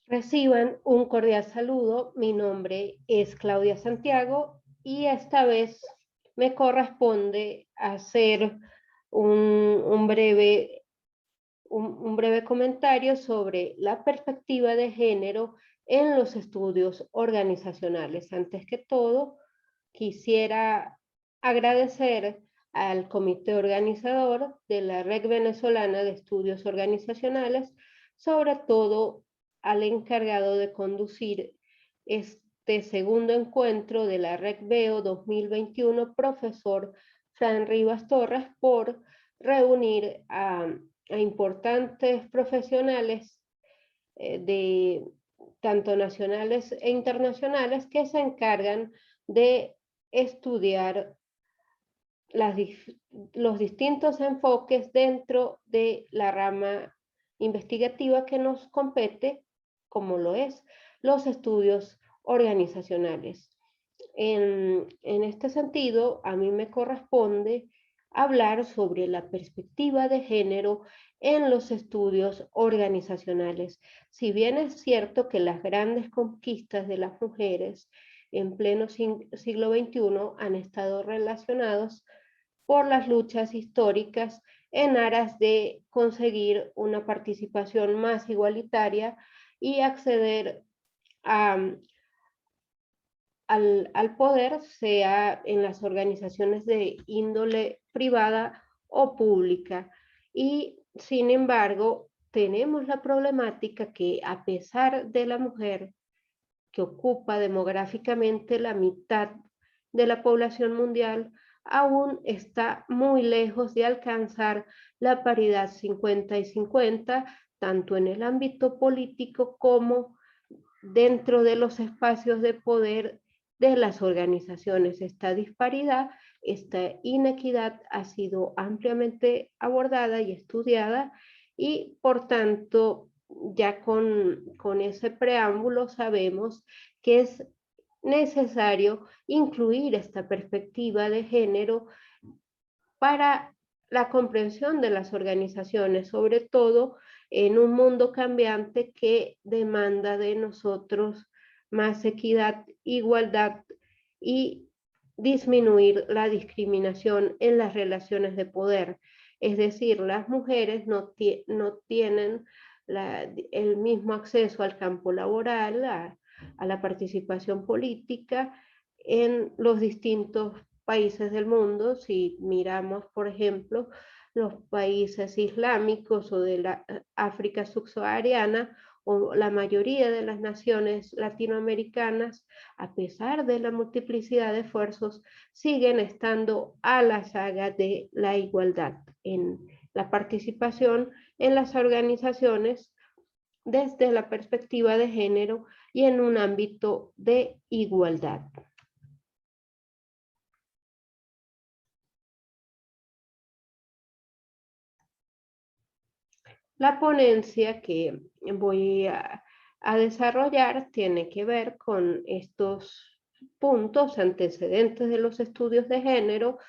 Reciban un cordial saludo. Mi nombre es Claudia Santiago y esta vez me corresponde hacer un, un breve, un breve comentario sobre la perspectiva de género en los estudios organizacionales. Antes que todo, quisiera agradecer al comité organizador de la Red Venezolana de Estudios Organizacionales, sobre todo al encargado de conducir este segundo encuentro de la Red Veo 2021, profesor Fran Rivas Torres, por reunir a importantes profesionales de tanto nacionales e internacionales que se encargan de estudiar las, los distintos enfoques dentro de la rama investigativa que nos compete, como lo es los estudios organizacionales. En este sentido, a mí me corresponde hablar sobre la perspectiva de género en los estudios organizacionales. Si bien es cierto que las grandes conquistas de las mujeres en pleno siglo XXI han estado relacionados por las luchas históricas en aras de conseguir una participación más igualitaria y acceder a, al poder, sea en las organizaciones de índole privada o pública. Y sin embargo, tenemos la problemática que a pesar de la mujer que ocupa demográficamente la mitad de la población mundial, aún está muy lejos de alcanzar la paridad 50 y 50, tanto en el ámbito político como dentro de los espacios de poder de las organizaciones. Esta disparidad, esta inequidad ha sido ampliamente abordada y estudiada y por tanto ya con ese preámbulo sabemos que es necesario incluir esta perspectiva de género para la comprensión de las organizaciones, sobre todo en un mundo cambiante que demanda de nosotros más equidad, igualdad y disminuir la discriminación en las relaciones de poder. Es decir, las mujeres no tienen el mismo acceso al campo laboral, a la participación política en los distintos países del mundo. Si miramos, por ejemplo, los países islámicos o de la África subsahariana o la mayoría de las naciones latinoamericanas, a pesar de la multiplicidad de esfuerzos, siguen estando a la saga de la igualdad en la participación en las organizaciones desde la perspectiva de género y en un ámbito de igualdad. La ponencia que voy a desarrollar tiene que ver con estos puntos antecedentes de los estudios de género.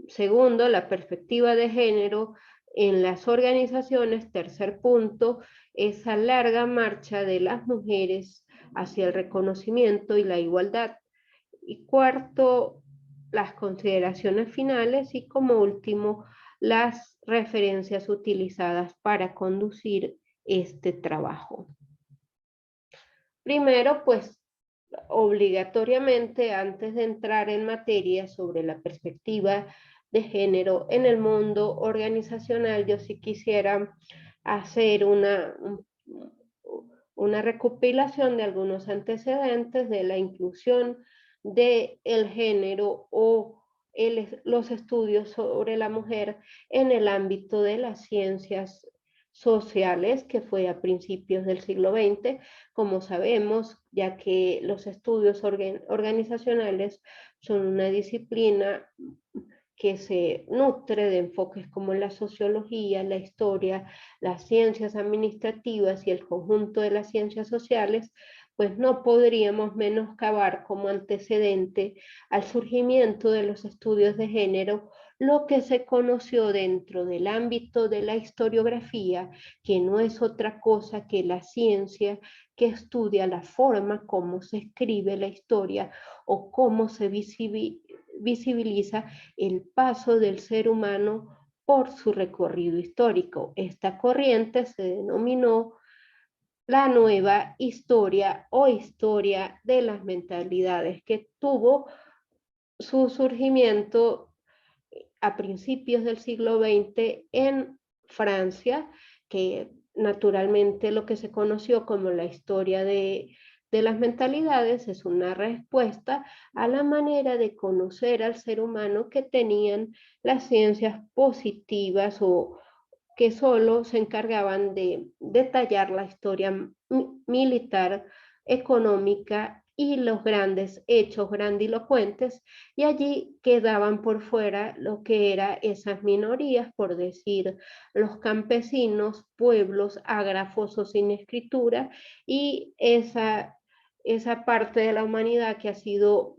Segundo, la perspectiva de género en las organizaciones. Tercer punto, esa larga marcha de las mujeres hacia el reconocimiento y la igualdad. Y cuarto, las consideraciones finales y como último, las referencias utilizadas para conducir este trabajo. Primero, pues obligatoriamente, antes de entrar en materia sobre la perspectiva de género en el mundo organizacional, yo sí quisiera hacer una recopilación de algunos antecedentes de la inclusión del género o los estudios sobre la mujer en el ámbito de las ciencias sociales, que fue a principios del siglo XX, como sabemos, ya que los estudios organizacionales son una disciplina que se nutre de enfoques como la sociología, la historia, las ciencias administrativas y el conjunto de las ciencias sociales, pues no podríamos menoscabar como antecedente al surgimiento de los estudios de género lo que se conoció dentro del ámbito de la historiografía, que no es otra cosa que la ciencia que estudia la forma como se escribe la historia o cómo se visibiliza el paso del ser humano por su recorrido histórico. Esta corriente se denominó la nueva historia o historia de las mentalidades, que tuvo su surgimiento a principios del siglo XX en Francia, que naturalmente lo que se conoció como la historia de las mentalidades es una respuesta a la manera de conocer al ser humano que tenían las ciencias positivas o que solo se encargaban de detallar la historia militar, económica y los grandes hechos grandilocuentes, y allí quedaban por fuera lo que eran esas minorías, por decir, los campesinos, pueblos ágrafos o sin escritura, y esa parte de la humanidad que ha sido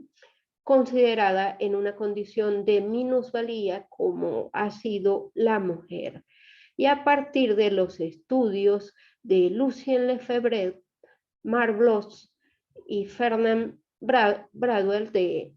considerada en una condición de minusvalía como ha sido la mujer. Y a partir de los estudios de Lucien Lefebvre, Marc Bloch y Fernand Braudel, de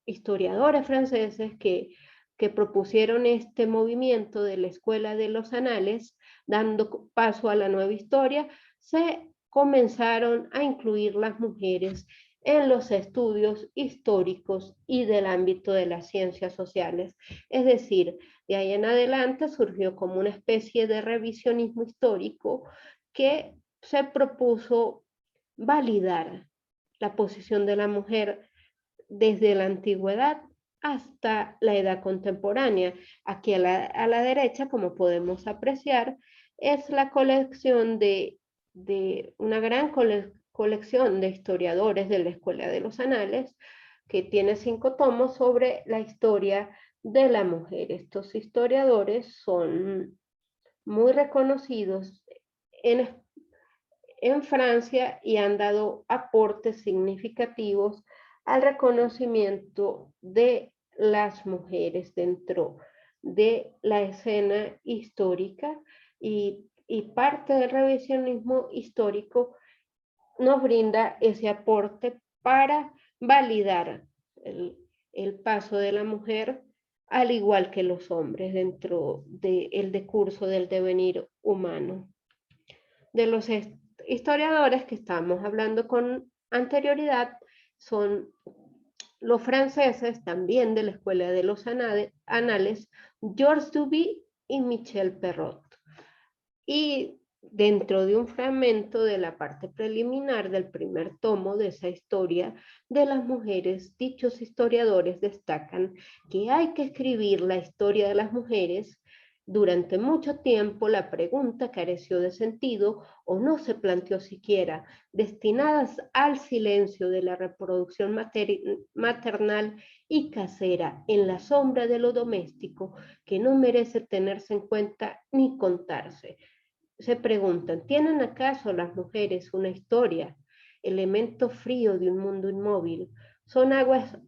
historiadores franceses que propusieron este movimiento de la Escuela de los Anales, dando paso a la nueva historia, se comenzaron a incluir las mujeres en los estudios históricos y del ámbito de las ciencias sociales. Es decir, de ahí en adelante surgió como una especie de revisionismo histórico que se propuso validar la posición de la mujer desde la antigüedad hasta la edad contemporánea. Aquí a la derecha, como podemos apreciar, es la colección de una gran colección de historiadores de la Escuela de los Anales, que tiene 5 tomos sobre la historia de la mujer. Estos historiadores son muy reconocidos en, en Francia y han dado aportes significativos al reconocimiento de las mujeres dentro de la escena histórica, y parte del revisionismo histórico nos brinda ese aporte para validar el paso de la mujer, al igual que los hombres, dentro del decurso del devenir humano. De los historiadores que estamos hablando con anterioridad son los franceses, también de la Escuela de los Anales, Georges Duby y Michel Perrot. Y dentro de un fragmento de la parte preliminar del primer tomo de esa historia de las mujeres, dichos historiadores destacan que hay que escribir la historia de las mujeres. Durante mucho tiempo la pregunta careció de sentido o no se planteó siquiera, destinadas al silencio de la reproducción maternal y casera en la sombra de lo doméstico, que no merece tenerse en cuenta ni contarse. Se preguntan, ¿tienen acaso las mujeres una historia? Elemento frío de un mundo inmóvil. Son aguas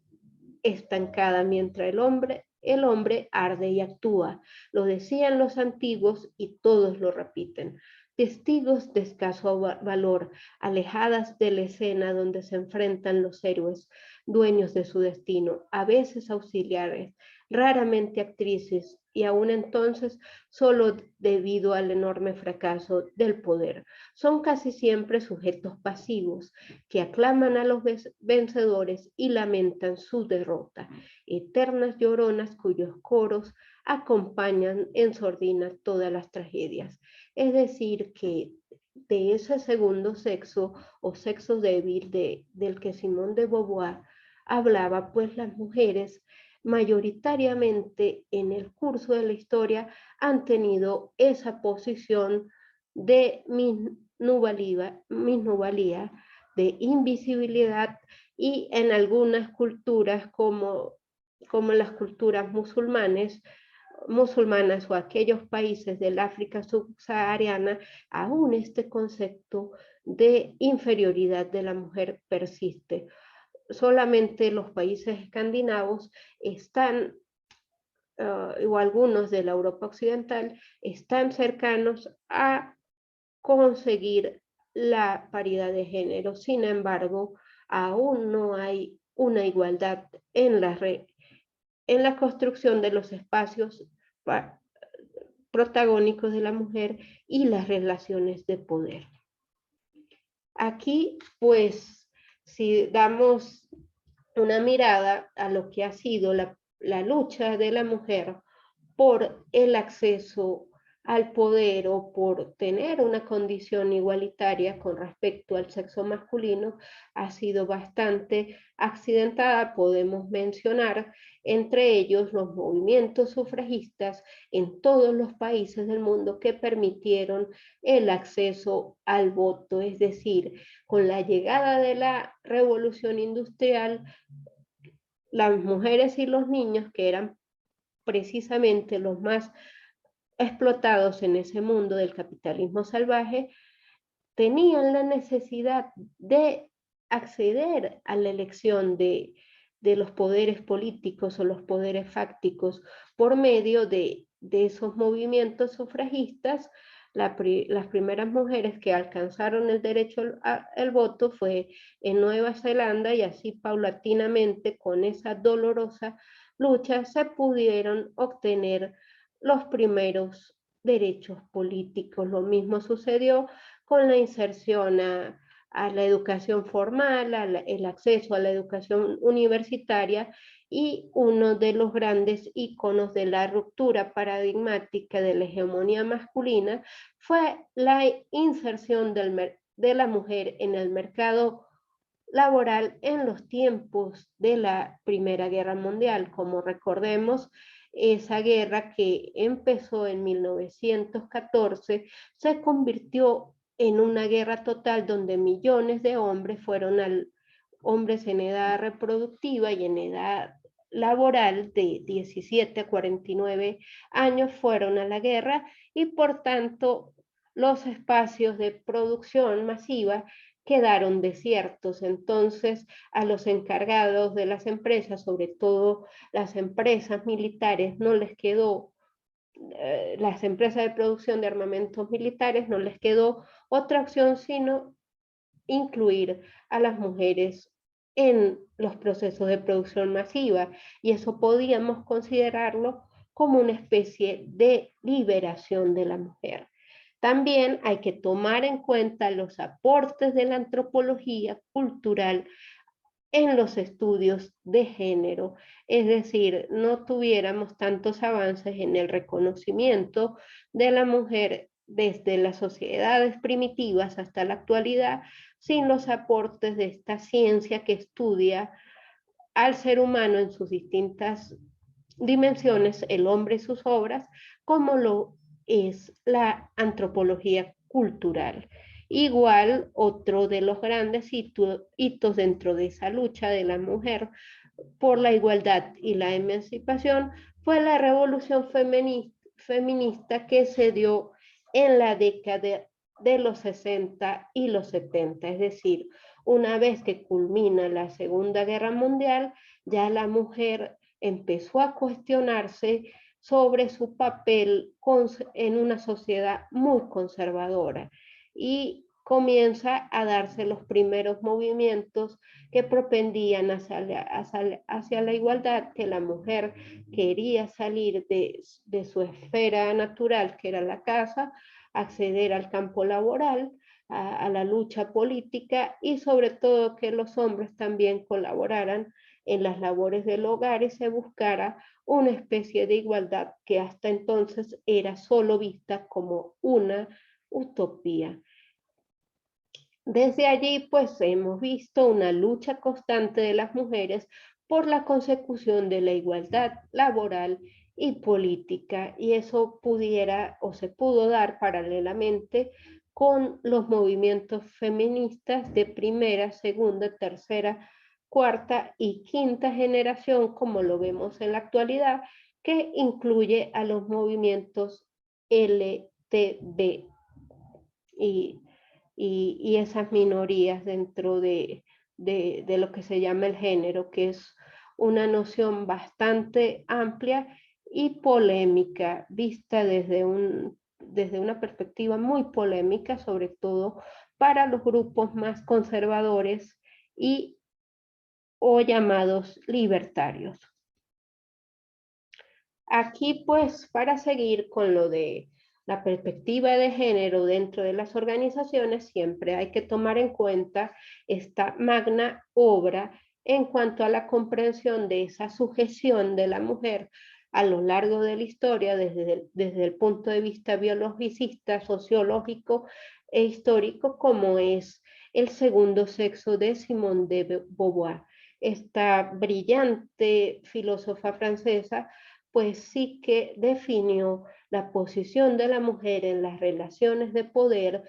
estancada mientras el hombre arde y actúa. Lo decían los antiguos y todos lo repiten. Testigos de escaso valor, alejadas de la escena donde se enfrentan los héroes, dueños de su destino, a veces auxiliares, raramente actrices, y aún entonces solo debido al enorme fracaso del poder. Son casi siempre sujetos pasivos que aclaman a los vencedores y lamentan su derrota, eternas lloronas cuyos coros acompañan en sordina todas las tragedias. Es decir, que de ese segundo sexo o sexo débil del que Simone de Beauvoir hablaba, pues las mujeres mayoritariamente en el curso de la historia han tenido esa posición de minusvalía, de invisibilidad, y en algunas culturas como las culturas musulmanas o aquellos países del África subsahariana, aún este concepto de inferioridad de la mujer persiste. Solamente los países escandinavos están o algunos de la Europa Occidental están cercanos a conseguir la paridad de género. Sin embargo, aún no hay una igualdad en la construcción de los espacios protagónicos de la mujer y las relaciones de poder. Aquí, pues, si damos una mirada a lo que ha sido la lucha de la mujer por el acceso al poder o por tener una condición igualitaria con respecto al sexo masculino ha sido bastante accidentada. Podemos mencionar entre ellos los movimientos sufragistas en todos los países del mundo que permitieron el acceso al voto, es decir, con la llegada de la revolución industrial, las mujeres y los niños, que eran precisamente los más explotados en ese mundo del capitalismo salvaje, tenían la necesidad de acceder a la elección de los poderes políticos o los poderes fácticos por medio de esos movimientos sufragistas. Las primeras mujeres que alcanzaron el derecho al voto fue en Nueva Zelanda, y así paulatinamente con esa dolorosa lucha se pudieron obtener los primeros derechos políticos. Lo mismo sucedió con la inserción a la educación formal, el acceso a la educación universitaria, y uno de los grandes íconos de la ruptura paradigmática de la hegemonía masculina fue la inserción de la mujer en el mercado laboral en los tiempos de la Primera Guerra Mundial. Como recordemos, esa guerra que empezó en 1914 se convirtió en una guerra total donde millones de hombres hombres en edad reproductiva y en edad laboral de 17 a 49 años fueron a la guerra, y por tanto los espacios de producción masiva quedaron desiertos. Entonces, a los encargados de las empresas, sobre todo las empresas militares, no les quedó, las empresas de producción de armamentos militares, no les quedó otra opción sino incluir a las mujeres en los procesos de producción masiva, y eso podíamos considerarlo como una especie de liberación de la mujer. También hay que tomar en cuenta los aportes de la antropología cultural en los estudios de género, es decir, no tuviéramos tantos avances en el reconocimiento de la mujer desde las sociedades primitivas hasta la actualidad sin los aportes de esta ciencia que estudia al ser humano en sus distintas dimensiones, el hombre y sus obras, como lo es la antropología cultural. Igual, otro de los grandes hitos dentro de esa lucha de la mujer por la igualdad y la emancipación fue la revolución feminista que se dio en la década de los 60 y los 70, es decir, una vez que culmina la Segunda Guerra Mundial, ya la mujer empezó a cuestionarse sobre su papel en una sociedad muy conservadora, y comienza a darse los primeros movimientos que propendían hacia la igualdad, que la mujer quería salir de su esfera natural, que era la casa, acceder al campo laboral, a la lucha política, y sobre todo que los hombres también colaboraran en las labores del hogar y se buscara una especie de igualdad que hasta entonces era solo vista como una utopía. Desde allí, pues hemos visto una lucha constante de las mujeres por la consecución de la igualdad laboral y política, y eso pudiera o se pudo dar paralelamente con los movimientos feministas de primera, segunda, tercera, cuarta y quinta generación, como lo vemos en la actualidad, que incluye a los movimientos LTB y y esas minorías dentro de lo que se llama el género, que es una noción bastante amplia y polémica, vista desde una perspectiva muy polémica, sobre todo para los grupos más conservadores y o llamados libertarios. Aquí, pues, para seguir con lo de la perspectiva de género dentro de las organizaciones, siempre hay que tomar en cuenta esta magna obra en cuanto a la comprensión de esa sujeción de la mujer a lo largo de la historia, desde el punto de vista biologicista, sociológico e histórico, como es el segundo sexo de Simone de Beauvoir. Esta brillante filósofa francesa pues sí que definió la posición de la mujer en las relaciones de poder,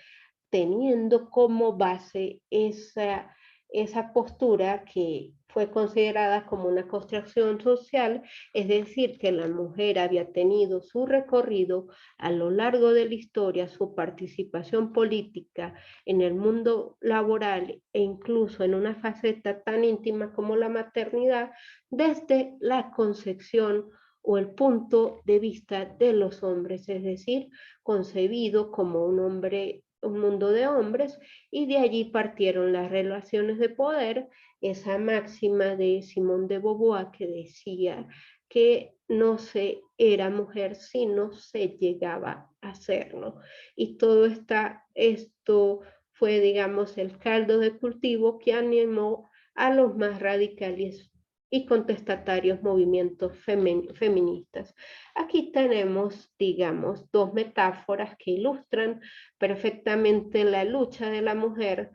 teniendo como base esa postura que fue considerada como una construcción social, es decir, que la mujer había tenido su recorrido a lo largo de la historia, su participación política en el mundo laboral e incluso en una faceta tan íntima como la maternidad, desde la concepción o el punto de vista de los hombres, es decir, concebido como un mundo de hombres, y de allí partieron las relaciones de poder, esa máxima de Simone de Beauvoir que decía que no se era mujer si no se llegaba a serlo. Y todo esto fue, digamos, el caldo de cultivo que animó a los más radicales y contestatarios movimientos feministas. Aquí tenemos, digamos, dos metáforas que ilustran perfectamente la lucha de la mujer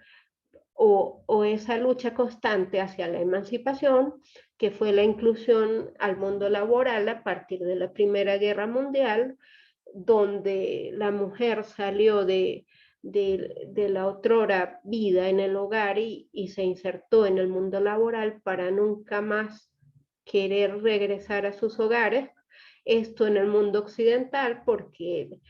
o esa lucha constante hacia la emancipación, que fue la inclusión al mundo laboral a partir de la Primera Guerra Mundial, donde la mujer salió de la otrora vida en el hogar y se insertó en el mundo laboral para nunca más querer regresar a sus hogares. Esto en el mundo occidental porque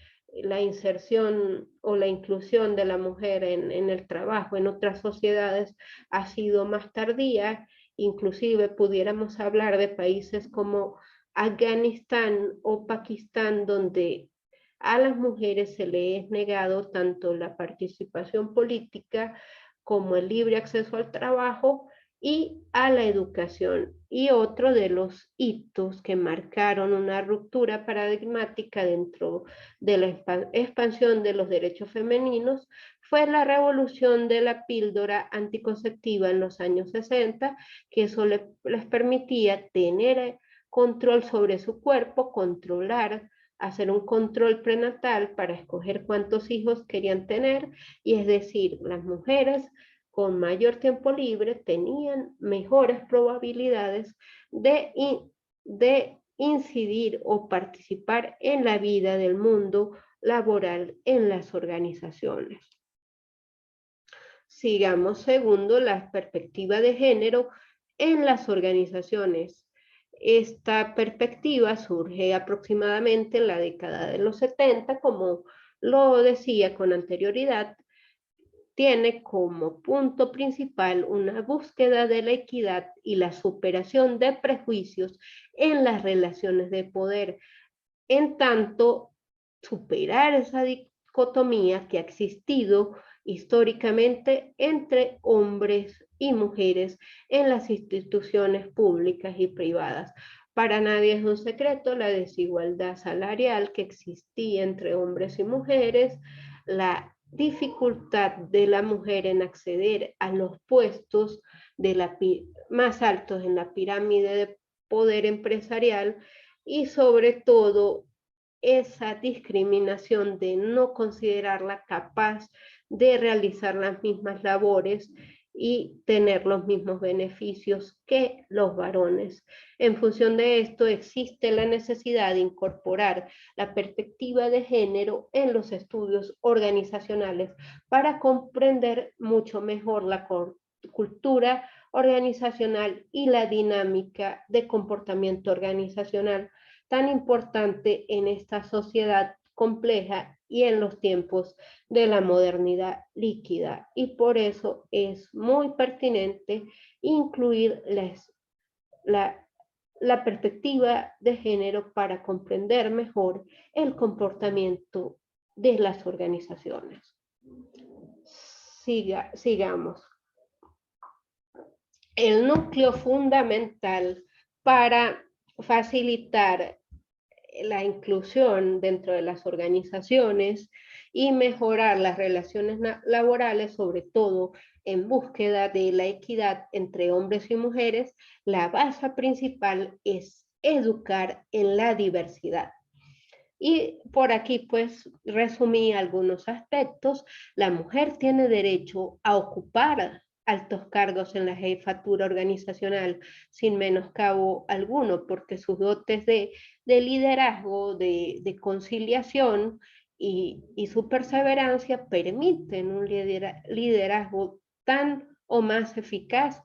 la inserción o la inclusión de la mujer en el trabajo en otras sociedades ha sido más tardía, inclusive pudiéramos hablar de países como Afganistán o Pakistán, donde a las mujeres se les es negado tanto la participación política como el libre acceso al trabajo y a la educación. Y otro de los hitos que marcaron una ruptura paradigmática dentro de la expansión de los derechos femeninos fue la revolución de la píldora anticonceptiva en los años 60, que eso les permitía tener control sobre su cuerpo, controlar, hacer un control prenatal para escoger cuántos hijos querían tener, y es decir, las mujeres con mayor tiempo libre tenían mejores probabilidades de incidir o participar en la vida del mundo laboral en las organizaciones. Sigamos, segundo, la perspectiva de género en las organizaciones. Esta perspectiva surge aproximadamente en la década de los 70, como lo decía con anterioridad, tiene como punto principal una búsqueda de la equidad y la superación de prejuicios en las relaciones de poder, en tanto superar esa dicotomía que ha existido históricamente entre hombres y mujeres en las instituciones públicas y privadas. Para nadie es un secreto la desigualdad salarial que existía entre hombres y mujeres, la dificultad de la mujer en acceder a los puestos más altos en la pirámide de poder empresarial, y sobre todo esa discriminación de no considerarla capaz de realizar las mismas labores y tener los mismos beneficios que los varones. En función de esto, existe la necesidad de incorporar la perspectiva de género en los estudios organizacionales para comprender mucho mejor la cultura organizacional y la dinámica de comportamiento organizacional tan importante en esta sociedad compleja y en los tiempos de la modernidad líquida. Y por eso es muy pertinente incluir la perspectiva de género para comprender mejor el comportamiento de las organizaciones. Sigamos. El núcleo fundamental para facilitar la inclusión dentro de las organizaciones y mejorar las relaciones laborales, sobre todo en búsqueda de la equidad entre hombres y mujeres, la base principal es educar en la diversidad. Y por aquí pues resumí algunos aspectos. La mujer tiene derecho a ocupar altos cargos en la jefatura organizacional sin menoscabo alguno, porque sus dotes de liderazgo, de conciliación y su perseverancia permiten un liderazgo tan o más eficaz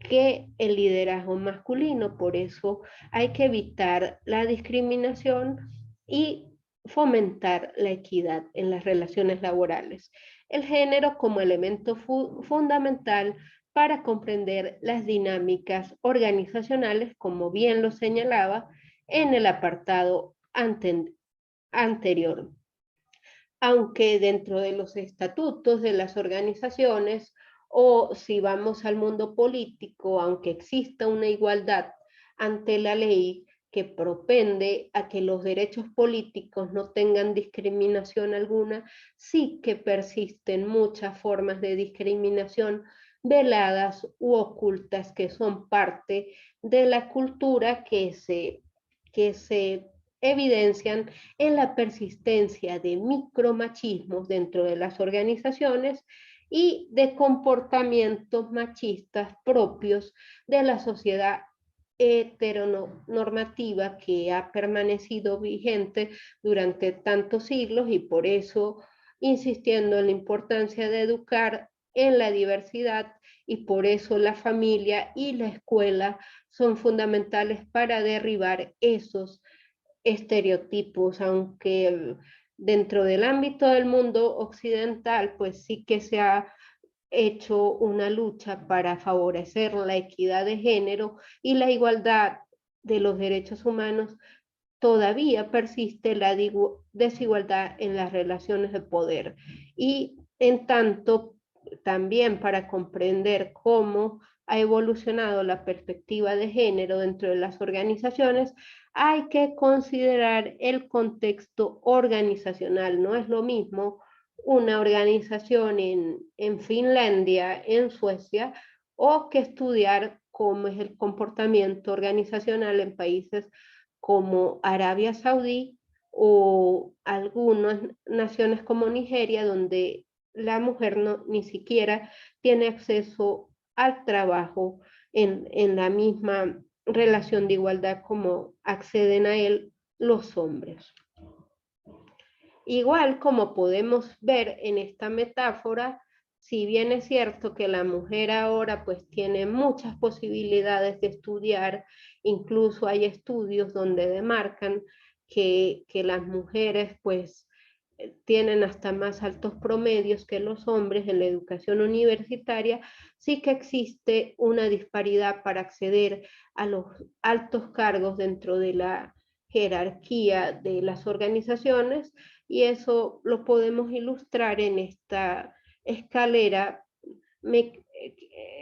que el liderazgo masculino. Por eso hay que evitar la discriminación y fomentar la equidad en las relaciones laborales. El género como elemento fundamental para comprender las dinámicas organizacionales, como bien lo señalaba en el apartado anterior. Aunque dentro de los estatutos de las organizaciones o si vamos al mundo político, aunque exista una igualdad ante la ley que propende a que los derechos políticos no tengan discriminación alguna, sí que persisten muchas formas de discriminación veladas u ocultas que son parte de la cultura que se evidencian en la persistencia de micromachismos dentro de las organizaciones y de comportamientos machistas propios de la sociedad heteronormativa que ha permanecido vigente durante tantos siglos, y por eso insistiendo en la importancia de educar en la diversidad, y por eso la familia y la escuela son fundamentales para derribar esos estereotipos, aunque dentro del ámbito del mundo occidental, pues sí que se ha hecho una lucha para favorecer la equidad de género y la igualdad de los derechos humanos. Todavía persiste la desigualdad en las relaciones de poder. Y en tanto, también para comprender cómo ha evolucionado la perspectiva de género dentro de las organizaciones, hay que considerar el contexto organizacional. No es lo mismo una organización en Finlandia, en Suecia, o que estudiar cómo es el comportamiento organizacional en países como Arabia Saudí o algunas naciones como Nigeria, donde la mujer no, ni siquiera tiene acceso al trabajo en la misma relación de igualdad como acceden a él los hombres. Igual como podemos ver en esta metáfora, si bien es cierto que la mujer ahora pues tiene muchas posibilidades de estudiar, incluso hay estudios donde demarcan que las mujeres pues tienen hasta más altos promedios que los hombres en la educación universitaria, sí que existe una disparidad para acceder a los altos cargos dentro de la jerarquía de las organizaciones, y eso lo podemos ilustrar en esta escalera,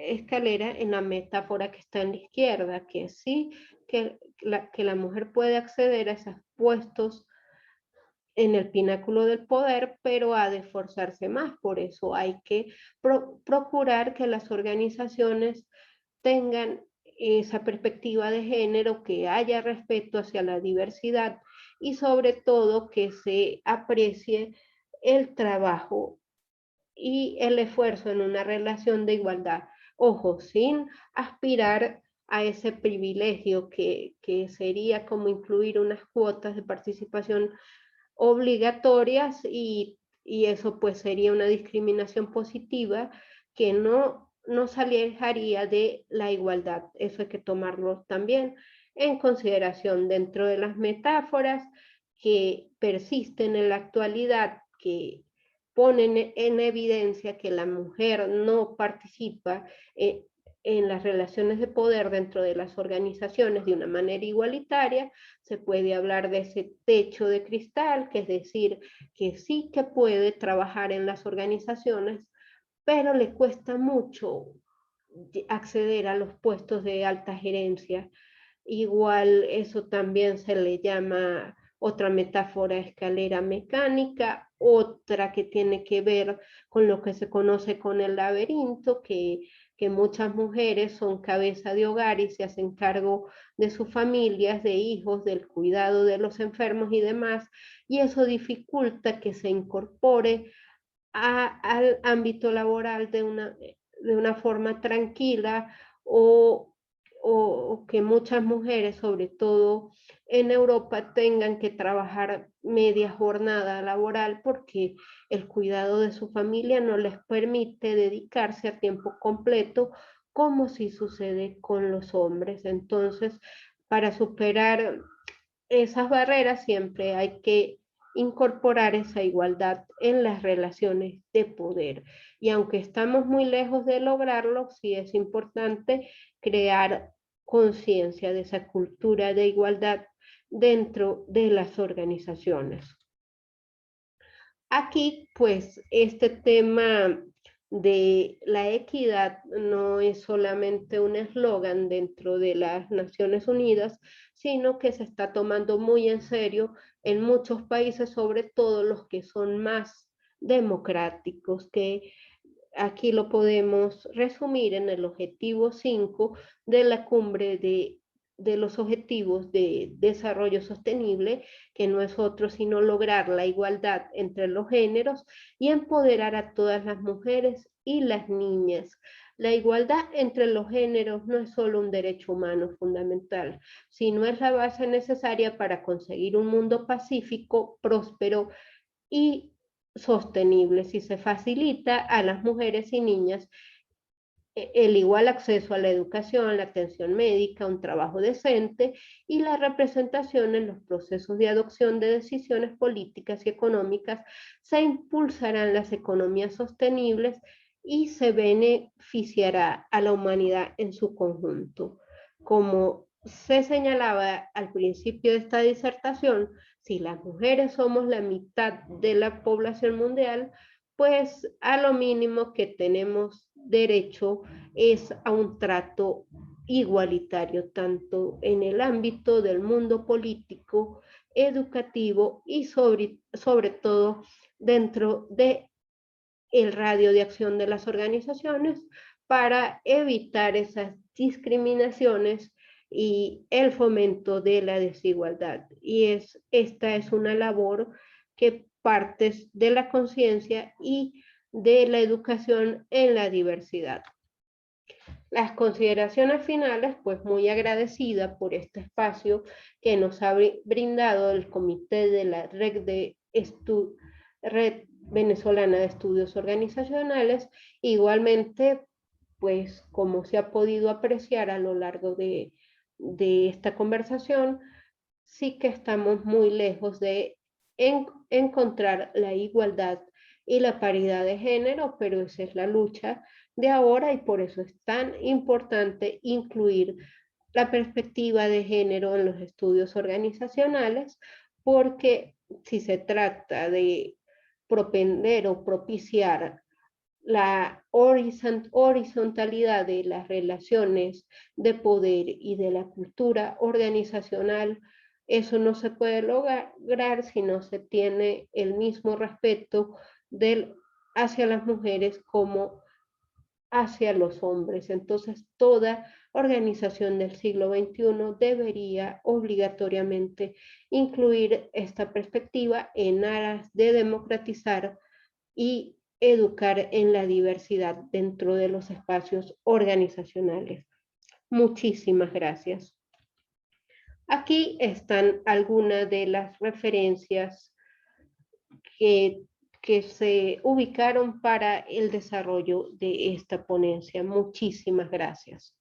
escalera en la metáfora que está en la izquierda, que sí, que la mujer puede acceder a esos puestos en el pináculo del poder, pero ha de esforzarse más. Por eso hay que procurar que las organizaciones tengan esa perspectiva de género, que haya respeto hacia la diversidad y sobre todo que se aprecie el trabajo y el esfuerzo en una relación de igualdad. Ojo, sin aspirar a ese privilegio que sería como incluir unas cuotas de participación obligatorias, y eso pues sería una discriminación positiva que no nos alejaría de la igualdad. Eso hay que tomarlo también en consideración dentro de las metáforas que persisten en la actualidad, que ponen en evidencia que la mujer no participa en las relaciones de poder dentro de las organizaciones de una manera igualitaria, se puede hablar de ese techo de cristal, que es decir, que sí que puede trabajar en las organizaciones, pero le cuesta mucho acceder a los puestos de alta gerencia. Igual eso también se le llama otra metáfora escalera mecánica, otra que tiene que ver con lo que se conoce con el laberinto, que muchas mujeres son cabeza de hogar y se hacen cargo de sus familias, de hijos, del cuidado de los enfermos y demás, y eso dificulta que se incorpore al ámbito laboral de una forma tranquila o que muchas mujeres, sobre todo en Europa, tengan que trabajar media jornada laboral porque el cuidado de su familia no les permite dedicarse a tiempo completo como si sucede con los hombres. Entonces, para superar esas barreras siempre hay que incorporar esa igualdad en las relaciones de poder. Y aunque estamos muy lejos de lograrlo, sí es importante crear conciencia de esa cultura de igualdad dentro de las organizaciones. Aquí, pues, este tema de la equidad no es solamente un eslogan dentro de las Naciones Unidas, sino que se está tomando muy en serio en muchos países, sobre todo los que son más democráticos, que aquí lo podemos resumir en el objetivo 5 de la cumbre de los objetivos de desarrollo sostenible, que no es otro sino lograr la igualdad entre los géneros y empoderar a todas las mujeres y las niñas. La igualdad entre los géneros no es solo un derecho humano fundamental, sino es la base necesaria para conseguir un mundo pacífico, próspero y sostenible. Si se facilita a las mujeres y niñas el igual acceso a la educación, la atención médica, un trabajo decente y la representación en los procesos de adopción de decisiones políticas y económicas, se impulsarán las economías sostenibles y se beneficiará a la humanidad en su conjunto. Como se señalaba al principio de esta disertación, si las mujeres somos la mitad de la población mundial, pues a lo mínimo que tenemos derecho es a un trato igualitario, tanto en el ámbito del mundo político, educativo y sobre todo dentro de el radio de acción de las organizaciones para evitar esas discriminaciones y el fomento de la desigualdad. Y esta es una labor que parte de la conciencia y de la educación en la diversidad. Las consideraciones finales, pues muy agradecida por este espacio que nos ha brindado el comité de la Red Venezolana de Estudios Organizacionales. Igualmente, pues como se ha podido apreciar a lo largo de esta conversación, sí que estamos muy lejos de encontrar la igualdad y la paridad de género, pero esa es la lucha de ahora y por eso es tan importante incluir la perspectiva de género en los estudios organizacionales, porque si se trata de propender o propiciar la horizontalidad de las relaciones de poder y de la cultura organizacional, eso no se puede lograr si no se tiene el mismo respeto hacia las mujeres como hacia los hombres. Entonces, toda organización del siglo XXI debería obligatoriamente incluir esta perspectiva en aras de democratizar y educar en la diversidad dentro de los espacios organizacionales. Muchísimas gracias. Aquí están algunas de las referencias que, que se ubicaron para el desarrollo de esta ponencia. Muchísimas gracias.